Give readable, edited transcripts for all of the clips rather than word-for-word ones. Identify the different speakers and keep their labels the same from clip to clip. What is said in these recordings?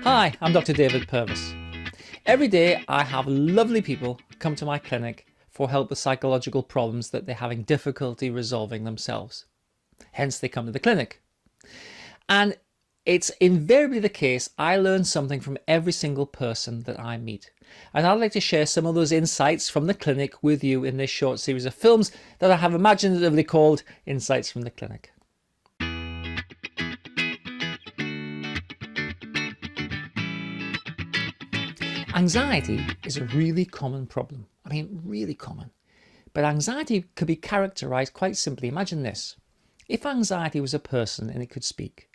Speaker 1: Hi, I'm Dr. David Purves. Every day I have lovely people come to my clinic for help with psychological problems that they're having difficulty resolving themselves. Hence they come to the clinic. And it's invariably the case I learn something from every single person that I meet. And I'd like to share some of those insights from the clinic with you in this short series of films that I have imaginatively called Insights from the Clinic. Anxiety is a really common problem. I mean, really common. But anxiety could be characterized quite simply. Imagine this. If anxiety was a person and it could speak,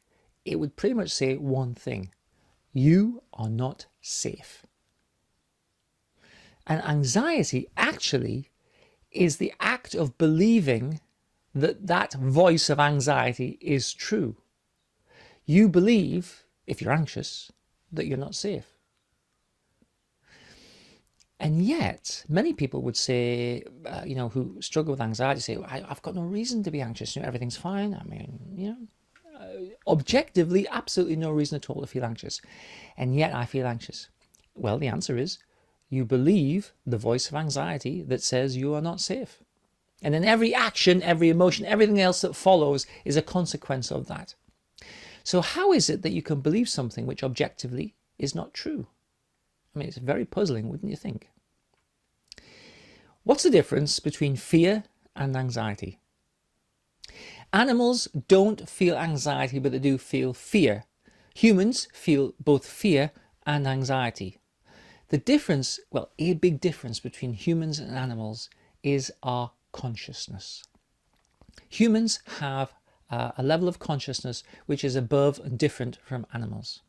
Speaker 1: it would pretty much say one thing. You are not safe. And anxiety actually is the act of believing that that voice of anxiety is true. You believe, if you're anxious, that you're not safe. And yet, many people would say, who struggle with anxiety, say, I've got no reason to be anxious. Everything's fine. I mean, objectively, absolutely no reason at all to feel anxious. And yet I feel anxious. Well, the answer is you believe the voice of anxiety that says you are not safe. And then every action, every emotion, everything else that follows is a consequence of that. So how is it that you can believe something which objectively is not true? I mean, it's very puzzling, wouldn't you think? What's the difference between fear and anxiety? Animals don't feel anxiety, but they do feel fear. Humans feel both fear and anxiety. The difference, well, a big difference between humans and animals is our consciousness. Humans have a level of consciousness which is above and different from animals.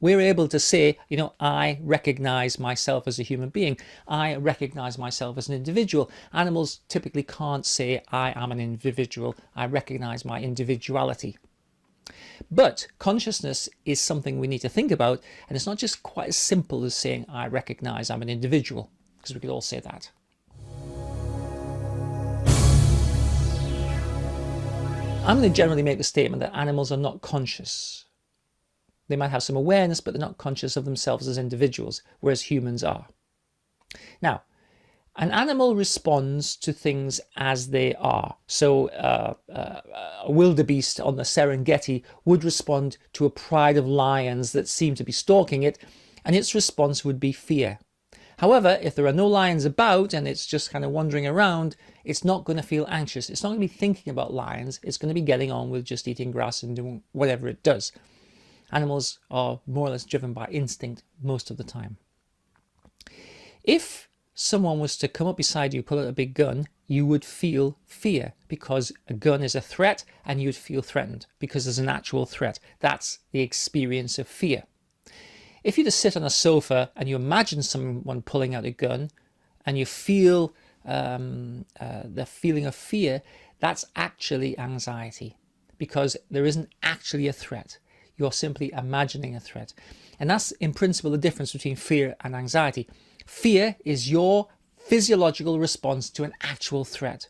Speaker 1: We're able to say, I recognize myself as a human being. I recognize myself as an individual. Animals typically can't say, I am an individual. I recognize my individuality. But consciousness is something we need to think about. And it's not just quite as simple as saying, I recognize I'm an individual, because we could all say that. I'm going to generally make the statement that animals are not conscious. They might have some awareness, but they're not conscious of themselves as individuals, whereas humans are. Now, an animal responds to things as they are. So a wildebeest on the Serengeti would respond to a pride of lions that seem to be stalking it, and its response would be fear. However, if there are no lions about and it's just kind of wandering around, it's not going to feel anxious. It's not going to be thinking about lions. It's going to be getting on with just eating grass and doing whatever it does. Animals are more or less driven by instinct most of the time. If someone was to come up beside you, pull out a big gun, you would feel fear because a gun is a threat and you'd feel threatened because there's an actual threat. That's the experience of fear. If you just sit on a sofa and you imagine someone pulling out a gun and you feel the feeling of fear, that's actually anxiety because there isn't actually a threat. You're simply imagining a threat. And that's in principle the difference between fear and anxiety. Fear is your physiological response to an actual threat.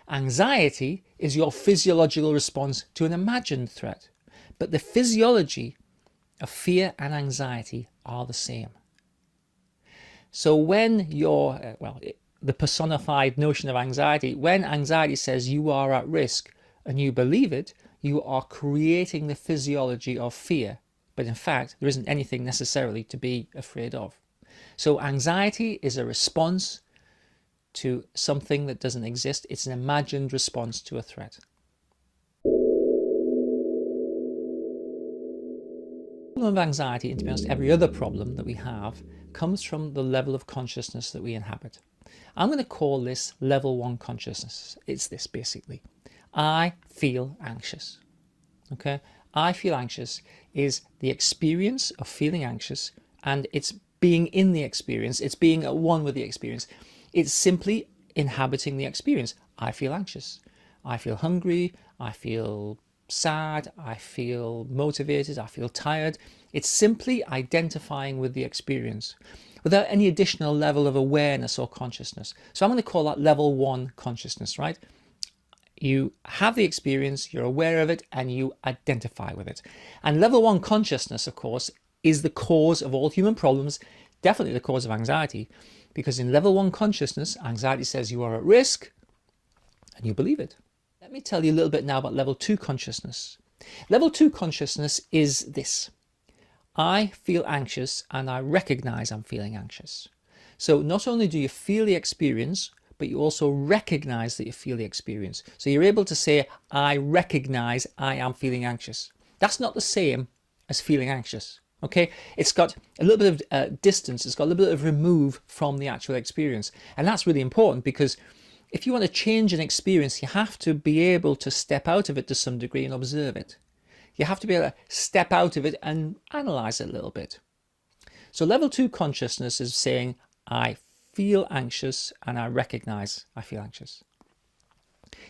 Speaker 1: Anxiety is your physiological response to an imagined threat. But the physiology of fear and anxiety are the same. So when you're, the personified notion of anxiety, when anxiety says you are at risk and you believe it, you are creating the physiology of fear. But in fact, there isn't anything necessarily to be afraid of. So anxiety is a response to something that doesn't exist. It's an imagined response to a threat. The problem of anxiety, and to be honest, every other problem that we have, comes from the level of consciousness that we inhabit. I'm going to call this level 1 consciousness. It's this basically. I feel anxious. Okay, I feel anxious is the experience of feeling anxious, and it's being in the experience. It's being at one with the experience. It's simply inhabiting the experience. I feel anxious. I feel hungry. I feel sad. I feel motivated. I feel tired. It's simply identifying with the experience without any additional level of awareness or consciousness. So I'm going to call that level 1 consciousness, right? You have the experience, you're aware of it, and you identify with it. And level 1 consciousness, of course, is the cause of all human problems, definitely the cause of anxiety, because in level 1 consciousness, anxiety says you are at risk and you believe it. Let me tell you a little bit now about level 2 consciousness. Level 2 consciousness is this: I feel anxious and I recognize I'm feeling anxious. So not only do you feel the experience, but you also recognize that you feel the experience. So you're able to say, I recognize I am feeling anxious. That's not the same as feeling anxious. Okay, it's got a little bit of distance, it's got a little bit of remove from the actual experience. And that's really important, because if you want to change an experience, you have to be able to step out of it to some degree and observe it. You have to be able to step out of it and analyze it a little bit. So level 2 consciousness is saying, I feel anxious and I recognize I feel anxious.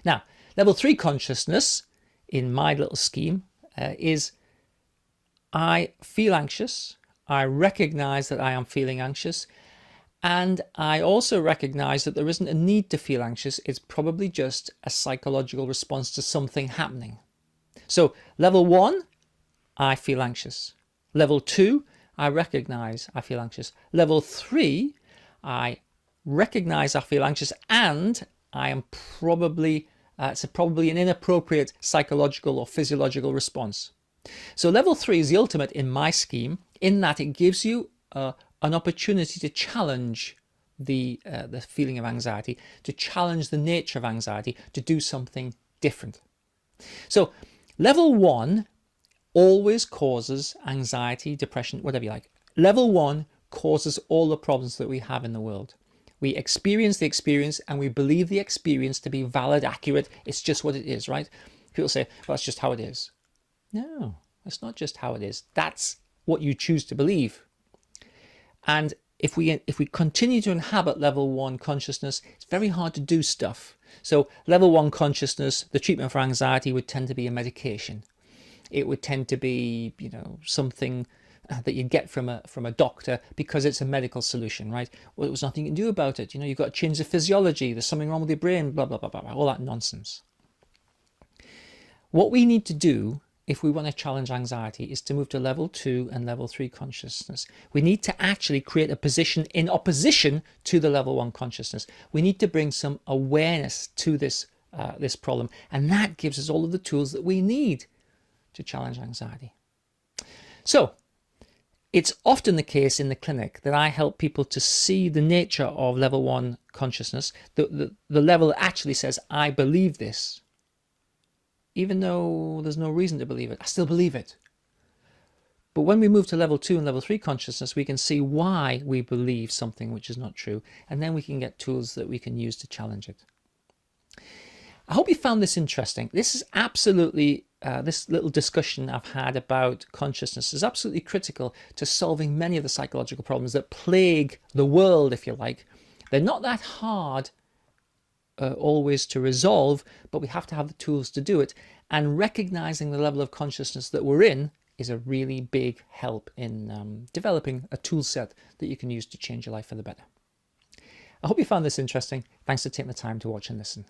Speaker 1: Now, level 3 consciousness in my little scheme is I feel anxious, I recognize that I am feeling anxious, and I also recognize that there isn't a need to feel anxious. It's probably just a psychological response to something happening. So level 1, I feel anxious. Level 2, I recognize I feel anxious. Level 3, I recognize I feel anxious, and I am probably, it's probably an inappropriate psychological or physiological response. So level 3 is the ultimate in my scheme, in that it gives you an opportunity to challenge the feeling of anxiety, to challenge the nature of anxiety, to do something different. So level 1 always causes anxiety, depression, whatever you like. Level 1 causes all the problems that we have in the world. We experience the experience and we believe the experience to be valid, accurate. It's just what it is, right? People say, well, that's just how it is. No, that's not just how it is. That's what you choose to believe. And if we continue to inhabit level 1 consciousness, it's very hard to do stuff. So level 1 consciousness, the treatment for anxiety would tend to be a medication. It would tend to be, something that you get from a doctor because it's a medical solution, right? Well, there's nothing you can do about it. You've got to change the physiology. There's something wrong with your brain, blah, blah, blah, blah, blah, all that nonsense. What we need to do if we want to challenge anxiety is to move to level 2 and level 3 consciousness. We need to actually create a position in opposition to the level 1 consciousness. We need to bring some awareness to this problem, and that gives us all of the tools that we need to challenge anxiety. So it's often the case in the clinic that I help people to see the nature of level 1 consciousness, the level that actually says, I believe this. Even though there's no reason to believe it, I still believe it. But when we move to level 2 and level 3 consciousness, we can see why we believe something which is not true, and then we can get tools that we can use to challenge it. I hope you found this interesting. This is absolutely, this little discussion I've had about consciousness is absolutely critical to solving many of the psychological problems that plague the world, if you like. They're not that hard always to resolve, but we have to have the tools to do it, and recognizing the level of consciousness that we're in is a really big help in developing a tool set that you can use to change your life for the better. I hope you found this interesting. Thanks for taking the time to watch and listen.